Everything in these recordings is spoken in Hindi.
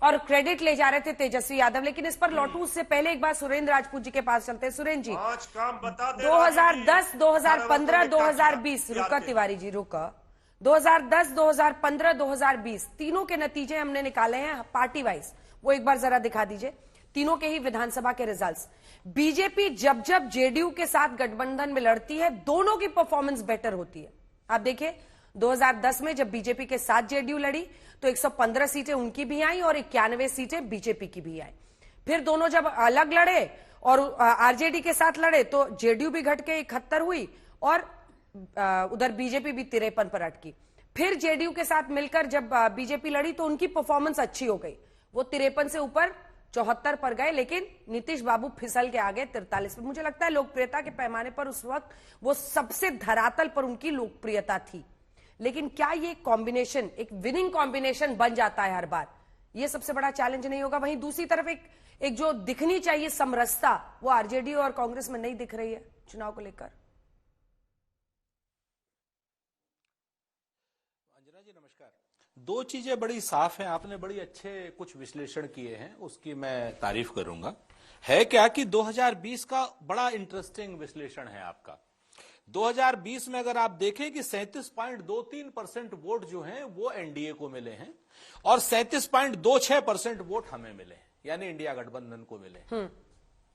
और क्रेडिट ले जा रहे थे तेजस्वी यादव। लेकिन इस पर लौटूं उससे पहले एक बार सुरेंद्र राजपूत जी के पास चलते हैं। सुरेंद्र जी, 2010, 2015, 2020, रुका तिवारी जी रुका, 2010, 2015, 2020 तीनों के नतीजे हमने निकाले हैं पार्टी वाइज, वो एक बार जरा दिखा दीजिए तीनों के ही विधानसभा के रिजल्ट्स। बीजेपी जब जब जेडीयू के साथ गठबंधन में लड़ती है दोनों की परफॉर्मेंस बेटर होती है। आप देखिए 2010 में जब बीजेपी के साथ जेडीयू लड़ी तो 115 सीटें उनकी भी आई और 91 सीटें बीजेपी की भी आई। फिर दोनों जब अलग लड़े और आरजेडी के साथ लड़े तो जेडीयू भी घट के 71 हुई और उधर बीजेपी भी 53 पर अटकी। फिर जेडीयू के साथ मिलकर जब बीजेपी लड़ी तो उनकी परफॉर्मेंस अच्छी हो गई, वो 53 से ऊपर 74 पर गए, लेकिन नीतीश बाबू फिसल के आगे 43 पर। मुझे लगता है लोकप्रियता के पैमाने पर उस वक्त वो सबसे धरातल पर उनकी लोकप्रियता थी। लेकिन क्या ये कॉम्बिनेशन एक विनिंग कॉम्बिनेशन बन जाता है हर बार, ये सबसे बड़ा चैलेंज नहीं होगा? वहीं दूसरी तरफ एक जो दिखनी चाहिए समरसता वो आरजेडी और कांग्रेस में नहीं दिख रही है चुनाव को लेकर। अंजना जी नमस्कार। दो चीजें बड़ी साफ हैं, आपने बड़ी अच्छे कुछ विश्लेषण किए हैं, उसकी मैं तारीफ करूंगा। है क्या कि 2020 का बड़ा इंटरेस्टिंग विश्लेषण है आपका। 2020 में अगर आप देखें कि 37.23% वोट जो हैं वो एनडीए को मिले हैं और 37.26% वोट हमें मिले हैं, यानी इंडिया गठबंधन को मिले।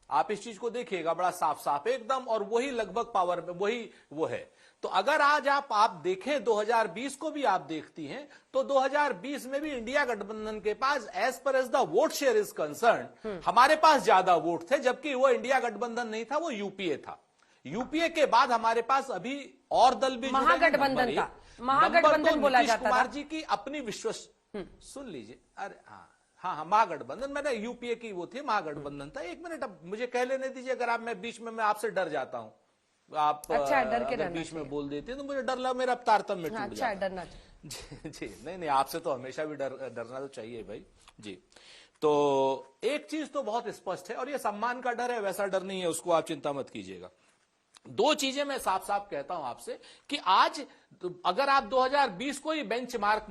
आप इस चीज को देखिएगा बड़ा साफ साफ एकदम, और वही लगभग पावर में वही वो है। तो अगर आज आप देखें 2020 को भी आप देखती हैं तो 2020 में भी इंडिया गठबंधन के पास as per as the vote share is concern हमारे पास ज्यादा वोट थे, जबकि वो इंडिया गठबंधन नहीं था, वो यूपीए था। यूपीए के बाद हमारे पास अभी और दल भी महागठबंधन था, महागठबंधन बोला जाता था। कुमार जी की अपनी सुन लीजिए, अरे हाँ महागठबंधन, मैंने यूपीए की वो थी, महागठबंधन था। एक मिनट अब मुझे कह लेने दीजिए, अगर आप मैं बीच में मैं आपसे डर जाता हूं, आप अच्छा डर के बीच में बोल देते हैं तो मुझे डर लगा, मेरा तारतम्य टूट अच्छा डरना जी नहीं आपसे तो हमेशा भी डरना तो चाहिए भाई जी। तो एक चीज तो बहुत स्पष्ट है, और ये सम्मान का डर है, वैसा डर नहीं है, उसको आप चिंता मत कीजिएगा। दो चीजें मैं साफ साफ कहता हूं आपसे कि आज अगर आप 2020 को ही बेंचमार्क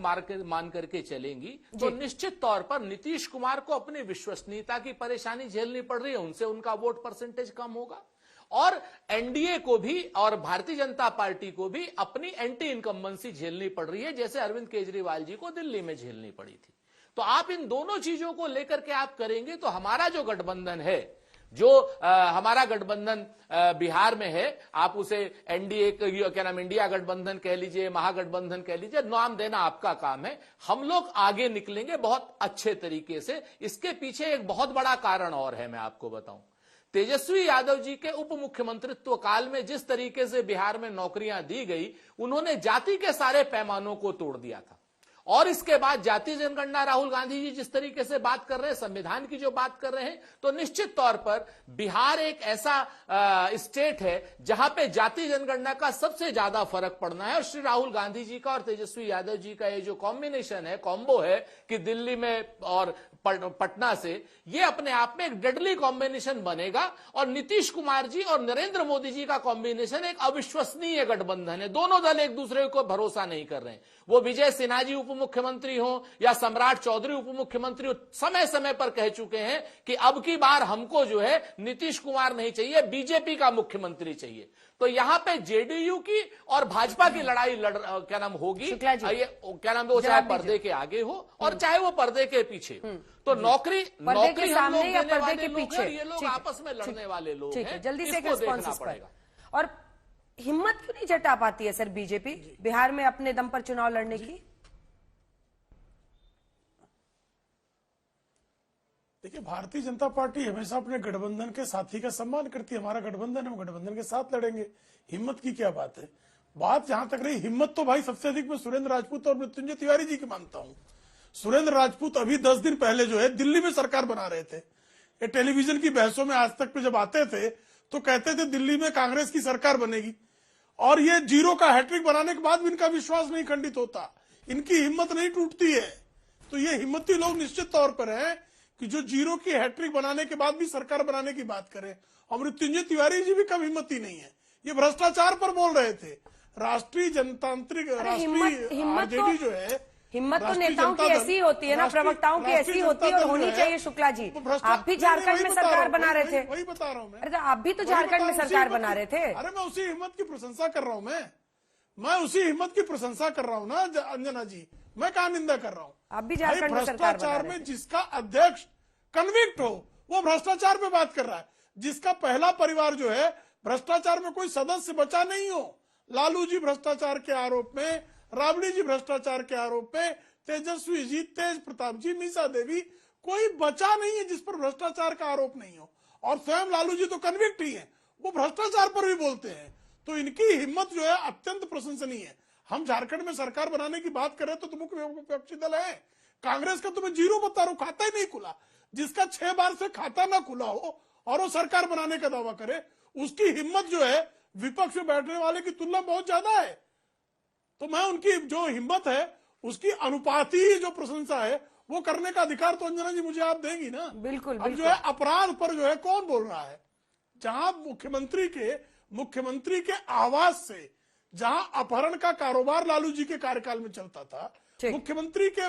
मान करके चलेंगी तो निश्चित तौर पर नीतीश कुमार को अपनी विश्वसनीयता की परेशानी झेलनी पड़ रही है, उनसे उनका वोट परसेंटेज कम होगा, और एनडीए को भी और भारतीय जनता पार्टी को भी अपनी एंटी इनकम्बेंसी झेलनी पड़ रही है, जैसे अरविंद केजरीवाल जी को दिल्ली में झेलनी पड़ी थी। तो आप इन दोनों चीजों को लेकर के आप करेंगे तो हमारा जो गठबंधन है, जो हमारा गठबंधन बिहार में है, आप उसे एनडीए क्या नाम इंडिया गठबंधन कह लीजिए, महागठबंधन कह लीजिए, नाम देना आपका काम है। हम लोग आगे निकलेंगे बहुत अच्छे तरीके से। इसके पीछे एक बहुत बड़ा कारण और है, मैं आपको बताऊं। तेजस्वी यादव जी के उप मुख्यमंत्रित्व काल में जिस तरीके से बिहार में नौकरियां दी गई, उन्होंने जाति के सारे पैमानों को तोड़ दिया था। और इसके बाद जाति जनगणना, राहुल गांधी जी जिस तरीके से बात कर रहे हैं, संविधान की जो बात कर रहे हैं, तो निश्चित तौर पर बिहार एक ऐसा स्टेट है जहां पे जाति जनगणना का सबसे ज्यादा फर्क पड़ना है। और श्री राहुल गांधी जी का और तेजस्वी यादव जी का ये जो कॉम्बिनेशन है, कॉम्बो है कि दिल्ली में और पटना से, ये अपने आप में एक डेडली कॉम्बिनेशन बनेगा। और नीतीश कुमार जी और नरेंद्र मोदी जी का कॉम्बिनेशन एक अविश्वसनीय गठबंधन है। दोनों दल एक दूसरे को भरोसा नहीं कर रहे हैं। वो विजय सिन्हा जी उप मुख्यमंत्री हो या सम्राट चौधरी उप मुख्यमंत्री हो, समय समय पर कह चुके हैं कि अब की बार हमको जो है नीतीश कुमार नहीं चाहिए, बीजेपी का मुख्यमंत्री चाहिए। तो यहां पे जेडीयू की और भाजपा की लड़ाई क्या नाम होगी, ये क्या नाम, वो चाहे पर्दे के आगे हो और चाहे वो पर्दे के पीछे। तो नौकरी हम लोग देने वाले लोग हैं, ये लोग आपस में लड़ने वाले लोग हैं। जल्दी से देखना पड़ेगा। और हिम्मत क्यों नहीं जता पाती है सर बीजेपी बिहार में अपने दम पर चुनाव लड़ने की? देखिए, भारतीय जनता पार्टी हमेशा अपने गठबंधन के साथी का सम्मान करती है। हमारा गठबंधन है, हम गठबंधन के साथ लड़ेंगे। हिम्मत की क्या बात है? बात जहां तक रही हिम्मत, तो भाई सबसे अधिक मैं सुरेंद्र राजपूत और मृत्युंजय तिवारी जी की मानता हूं। सुरेंद्र राजपूत अभी 10 दिन पहले जो है दिल्ली में सरकार बना रहे थे। ये टेलीविजन की बहसों में आज तक पे जब आते थे तो कहते थे दिल्ली में कांग्रेस की सरकार बनेगी, और ये जीरो का हैट्रिक बनाने के बाद भी इनका विश्वास नहीं खंडित होता, इनकी हिम्मत नहीं टूटती है। तो ये हिम्मती लोग निश्चित तौर पर हैं कि जो जीरो की हैट्रिक बनाने के बाद भी सरकार बनाने की बात करें। और मृत्युंजय तिवारी जी भी कम हिम्मती नहीं है, ये भ्रष्टाचार पर बोल रहे थे। राष्ट्रीय जनतांत्रिक आरजेडी जो है, हिम्मत तो राष्ट्रीय नेताओं की जनता दल- ऐसी होती है ना, राष्ट्रीय- प्रवक्ताओं की राष्ट्रीय ऐसी होती है जनता और दल होनी जो है, चाहिए। शुक्ला जी, वो भ्रष्टा- आप भी नहीं, झारखंड वही में बता सरकार रहा हूं, बना रहे थे। वही बता रहा हूं मैं। अरे तो आप भी तो वही झारखंड बता में रहा हूं, सरकार उसी बना हिम्मत रहे की- थे। अरे मैं उसी हिम्मत की प्रशंसा कर रहा हूं। मैं उसी हिम्मत की प्रशंसा कर रहा हूं ना अंजना जी, मैं कहा निंदा कर रहा हूं। आप भी भाई झारखंड में सरकार बना भ्रष्टाचार रहे में थे। जिसका अध्यक्ष कन्विक्ट हो वो भ्रष्टाचार पे बात कर रहा है, जिसका पहला परिवार जो है भ्रष्टाचार में कोई सदस्य बचा नहीं हो। लालू जी भ्रष्टाचार के आरोप में, राबड़ी जी भ्रष्टाचार के आरोप में, तेजस्वी जी, तेज प्रताप जी, मीसा देवी, कोई बचा नहीं है जिस पर भ्रष्टाचार का आरोप नहीं हो। और स्वयं लालू जी तो कन्विक्ट ही है, वो भ्रष्टाचार पर भी बोलते हैं। तो इनकी हिम्मत जो है अत्यंत प्रशंसनीय है। हम झारखंड में सरकार बनाने की बात करें तो मुख्य विपक्षी दल है। कांग्रेस का तो मैं जीरो बता रहा हूं, खाता ही नहीं खुला। जिसका 6 बार से खाता ना खुला हो और वो सरकार बनाने का दावा करे, उसकी हिम्मत जो है विपक्ष में बैठने वाले की तुलना में बहुत ज्यादा है। तो मैं उनकी जो हिम्मत है उसकी अनुपाती जो प्रशंसा है वो करने का अधिकार तो अंजना जी मुझे आप देंगी ना। बिल्कुल, अब जो है अपराध पर जो है कौन बोल रहा है? जहां मुख्यमंत्री के आवास से जहां अपहरण का कारोबार लालू जी के कार्यकाल में चलता था, मुख्यमंत्री के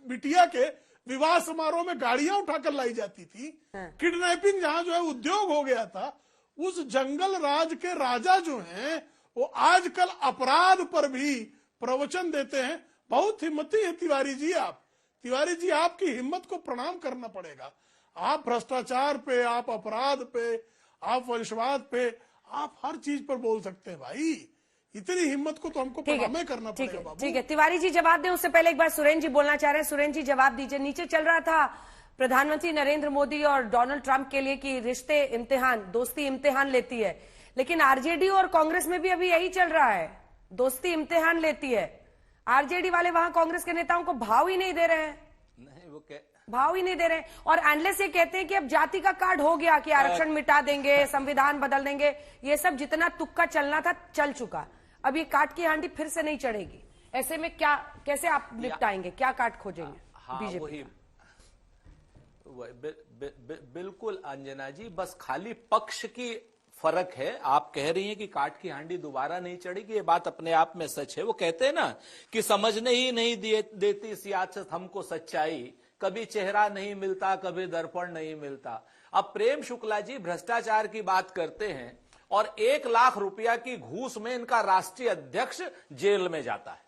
बिटिया के विवाह समारोह में गाड़ियां उठाकर लाई जाती थी, किडनैपिंग जहां जो है उद्योग हो गया था, उस जंगल राज के राजा जो हैं वो आजकल अपराध पर भी प्रवचन देते हैं। बहुत हिम्मती है तिवारी जी आप। तिवारी जी आपकी हिम्मत को प्रणाम करना पड़ेगा। आप भ्रष्टाचार पे, आप अपराध पे, आप वंशवाद पे, आप हर चीज पर बोल सकते हैं भाई। इतनी हिम्मत को तो हमको प्रणाम ही करना पड़ेगा बाबू। ठीक है, तिवारी जी जवाब दें उससे पहले एक बार सुरेंद्र जी बोलना चाह रहे हैं। सुरेंद्र जी जवाब दीजिए। नीचे चल रहा था प्रधानमंत्री नरेंद्र मोदी और डोनाल्ड ट्रंप के लिए कि रिश्ते इम्तिहान, दोस्ती इम्तिहान लेती है, लेकिन आरजेडी और कांग्रेस में भी अभी यही चल रहा है, दोस्ती इम्तिहान लेती है। आरजेडी वाले वहां कांग्रेस के नेताओं को भाव ही नहीं दे रहे हैं, नहीं वो क्या भाव ही नहीं दे रहे हैं। और एनालिस्ट ये कहते हैं कि अब जाति का कार्ड हो गया, कि आरक्षण मिटा देंगे, संविधान बदल देंगे, ये सब जितना तुक्का चलना था चल चुका। अब ये काट की हांडी फिर से नहीं चढ़ेगी। ऐसे में क्या, कैसे आप निपटाएंगे, क्या काट खोजेंगे? हाँ, बीजेपी बिल्कुल अंजना जी, बस खाली पक्ष की फर्क है। आप कह रही हैं कि काट की हांडी दोबारा नहीं चढ़ेगी, ये बात अपने आप में सच है। वो कहते हैं ना कि समझने ही नहीं देती सियासत हमको सच्चाई, कभी चेहरा नहीं मिलता, कभी दर्पण नहीं मिलता। अब प्रेम शुक्ला जी भ्रष्टाचार की बात करते हैं और 1 लाख रुपया की घूस में इनका राष्ट्रीय अध्यक्ष जेल में जाता है।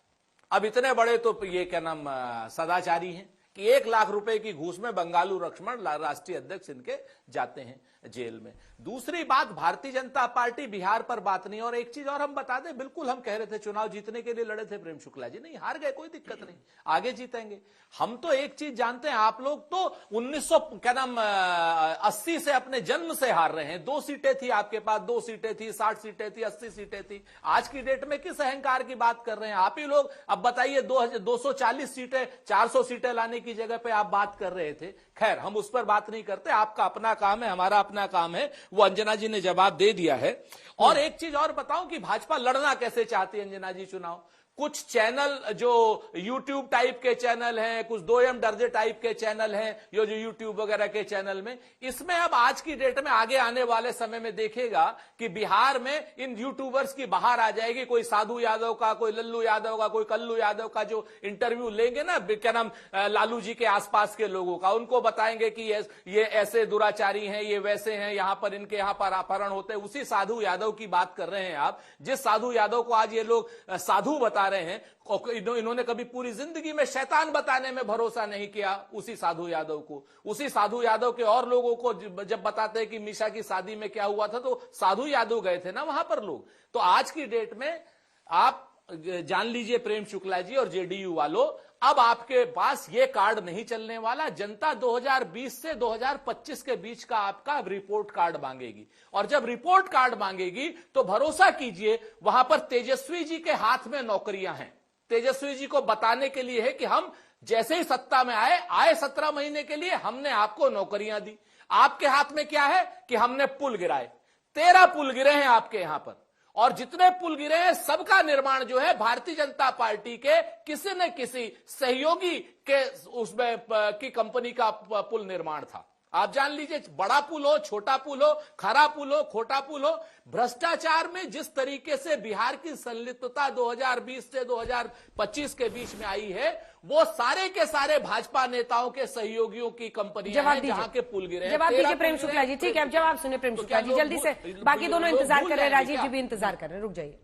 अब इतने बड़े तो ये क्या नाम सदाचारी हैं कि 1 लाख रुपए की घूस में बंगालू लक्ष्मण राष्ट्रीय अध्यक्ष इनके जाते हैं जेल में। दूसरी बात, भारतीय जनता पार्टी बिहार पर बात नहीं। और एक चीज और हम बता दें, बिल्कुल हम कह रहे थे चुनाव जीतने के लिए लड़े थे प्रेम शुक्ला जी, नहीं हार गए, कोई दिक्कत नहीं, आगे जीतेंगे। हम तो एक चीज जानते हैं, आप लोग तो 1980 से अपने जन्म से हार रहे हैं। 2 सीटें थी आपके पास, 2 सीटें थी, 60 सीटें थी, 80 सीटें थी। आज की डेट में किस अहंकार की बात कर रहे हैं आप ही लोग? अब बताइए 240 सीटें, 400 सीटें लाने की जगह पे आप बात कर रहे थे। खैर हम उस पर बात नहीं करते, आपका अपना काम है, हमारा अपना काम है, वो अंजना जी ने जवाब दे दिया है। और एक चीज और बताऊं कि भाजपा लड़ना कैसे चाहती है अंजना जी चुनाव। कुछ चैनल जो YouTube टाइप के चैनल हैं, कुछ 2M दर्जे टाइप के चैनल हैं, ये जो YouTube वगैरह के चैनल में, इसमें अब आज की डेट में आगे आने वाले समय में देखेगा कि बिहार में इन यूट्यूबर्स की बाहर आ जाएगी। कोई साधु यादव का, कोई लल्लू यादव का, कोई कल्लू यादव का जो इंटरव्यू लेंगे ना, क्या नाम लालू जी के आसपास के लोगों का, उनको बताएंगे कि ये ऐसे दुराचारी हैं, ये वैसे हैं, यहां पर इनके यहां पर अपहरण होते हैं। उसी साधु यादव की बात कर रहे हैं आप, जिस साधु यादव को आज ये लोग साधु बता रहे हैं। इन्होंने कभी पूरी जिंदगी में शैतान बताने में भरोसा नहीं किया उसी साधु यादव को। उसी साधु यादव के और लोगों को जब बताते हैं कि मीशा की शादी में क्या हुआ था, तो साधु यादव गए थे ना वहां पर लोग। तो आज की डेट में आप जान लीजिए प्रेम शुक्ला जी और जेडीयू वालों, अब आपके पास ये कार्ड नहीं चलने वाला। जनता 2020 से 2025 के बीच का आपका रिपोर्ट कार्ड मांगेगी, और जब रिपोर्ट कार्ड मांगेगी तो भरोसा कीजिए वहां पर तेजस्वी जी के हाथ में नौकरियां हैं। तेजस्वी जी को बताने के लिए है कि हम जैसे ही सत्ता में आए 17 महीने के लिए हमने आपको नौकरियां दी। आपके हाथ में क्या है कि हमने पुल गिराए, 13 पुल गिरे हैं आपके यहां पर, और जितने पुल गिरे हैं सबका निर्माण जो है भारतीय जनता पार्टी के किसी न किसी सहयोगी के उसमें की कंपनी का पुल निर्माण था। आप जान लीजिए, बड़ा पुल हो, छोटा पुल हो, खरा पुल हो, खोटा पुल हो, भ्रष्टाचार में जिस तरीके से बिहार की संलिप्तता 2020 से 2025 के बीच में आई है, वो सारे के सारे भाजपा नेताओं के सहयोगियों की कंपनियां हैं जहां के पुल गिरे हैं। जवाब दीजिए प्रेम शुक्ला जी। ठीक है, अब जवाब सुनिए प्रेम शुक्ला जी जल्दी से। बाकी दोनों इंतजार कर रहे हैं, राजीव जी भी इंतजार कर रहे हैं, रुक जाइए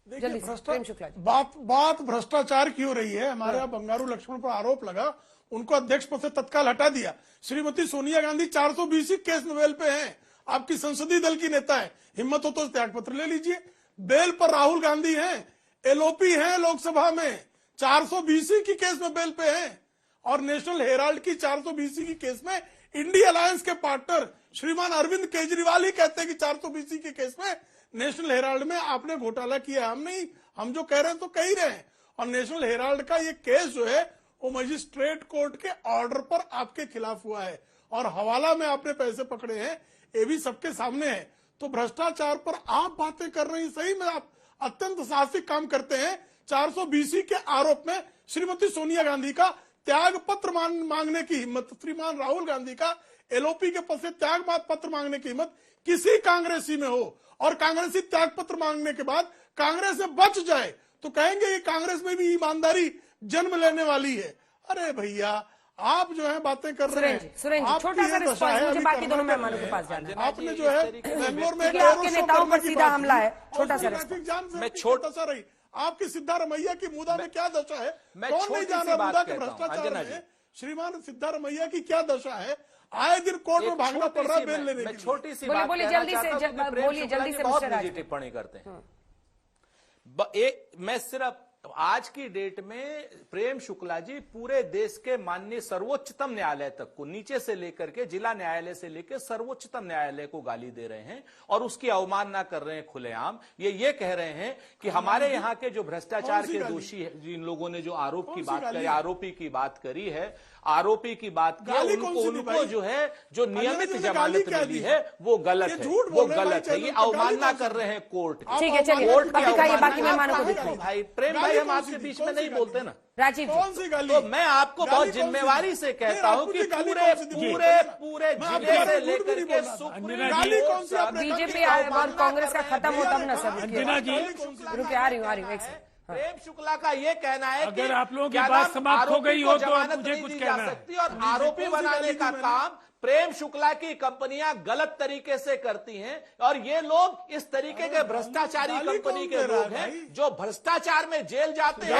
जल्दी से प्रेम शुक्ला जी। बात भ्रष्टाचार की हो रही है। हमारे यहाँ बंगारू लक्ष्मण पर आरोप लगा, उनको अध्यक्ष पद से तत्काल हटा दिया। श्रीमती सोनिया गांधी 420 केस में बेल पे हैं, आपकी संसदीय दल की नेता है, हिम्मत हो तो त्याग पत्र ले लीजिए। बेल पर राहुल गांधी हैं, एलओपी हैं लोकसभा में, 420 की केस में बेल पे हैं। और नेशनल हेराल्ड की 420 की केस में इंडिया अलायंस के पार्टनर श्रीमान अरविंद केजरीवाल ही कहते हैं कि 420 के केस में नेशनल हेराल्ड में आपने घोटाला किया। हम नहीं, हम जो कह रहे हैं तो कह ही रहे हैं। और नेशनल हेराल्ड का ये केस जो है वो मजिस्ट्रेट कोर्ट के ऑर्डर पर आपके खिलाफ हुआ है, और हवाला में आपने पैसे पकड़े हैं, ये भी सबके सामने है। तो भ्रष्टाचार पर आप बातें कर रही, सही में आप अत्यंत साहसिक काम करते हैं। 420 के आरोप में श्रीमती सोनिया गांधी का त्याग पत्र मांगने की हिम्मत, श्रीमान राहुल गांधी का एलओपी के पद से त्याग पत्र मांगने की हिम्मत किसी कांग्रेसी में हो, और कांग्रेसी त्याग पत्र मांगने के बाद कांग्रेस से बच जाए तो कहेंगे ये कांग्रेस में भी ईमानदारी जन्म लेने वाली है। अरे भैया, आप जो है बातें कर रहे हैं। सुरेंद्र जी छोटा सा रिस्पॉन्स, मुझे बाकी दोनों मेहमानों के पास जाना है। आपने जो है बेंगलोर में आपके नेताओं पर सीधा हमला है, छोटा सा दशा रही आपकी सिद्धारमैया की मुदा में क्या दशा है, कौन नहीं जान रहा मुदा के भ्रष्टाचार में श्रीमान सिद्धारमैया की क्या दशा है। आए दिन कोर्ट में भागना पड़ रहा है बेल लेने की। छोटी सी बोलिए जल्दी से, बोलिए जल्दी से मिस्टर राज। टिप्पणी करते हैं। मैं सिर्फ आज की डेट में प्रेम शुक्ला जी पूरे देश के माननीय सर्वोच्चतम न्यायालय तक को, नीचे से लेकर के जिला न्यायालय से लेकर सर्वोच्चतम न्यायालय को गाली दे रहे हैं और उसकी अवमानना कर रहे हैं खुलेआम। ये कह रहे हैं कि हमारे यहाँ के जो भ्रष्टाचार के दोषी है, जिन लोगों ने जो आरोप की बात करी, आरोपी की बात करी है, आरोपी की बात की, उनको जो है जो नियमित जमानत मिली है वो गलत है, वो गलत है। ये अवमानना कर रहे हैं कोर्ट की। ठीक है, चलिए कोर्ट बाकी मेहमानों को दिखाइए। भाई प्रेम भाई, हम आपके बीच में नहीं बोलते ना राजीव जी। तो मैं आपको बहुत जिम्मेवारी से कहता हूं कि पूरे जिले से लेकर के बीजेपी और कांग्रेस का खत्म हो तब ना सर। रुके, आ रही हूँ एक सेकंड। प्रेम शुक्ला का ये कहना है कि अगर आप लोगों की बात समाप्त हो गई हो तो मुझे कुछ कहना है। और आरोपी बनाने का काम प्रेम शुक्ला की कंपनियां गलत तरीके से करती हैं, और ये लोग इस तरीके के भ्रष्टाचारी कंपनी के लोग हैं जो भ्रष्टाचार में जेल जाते हैं।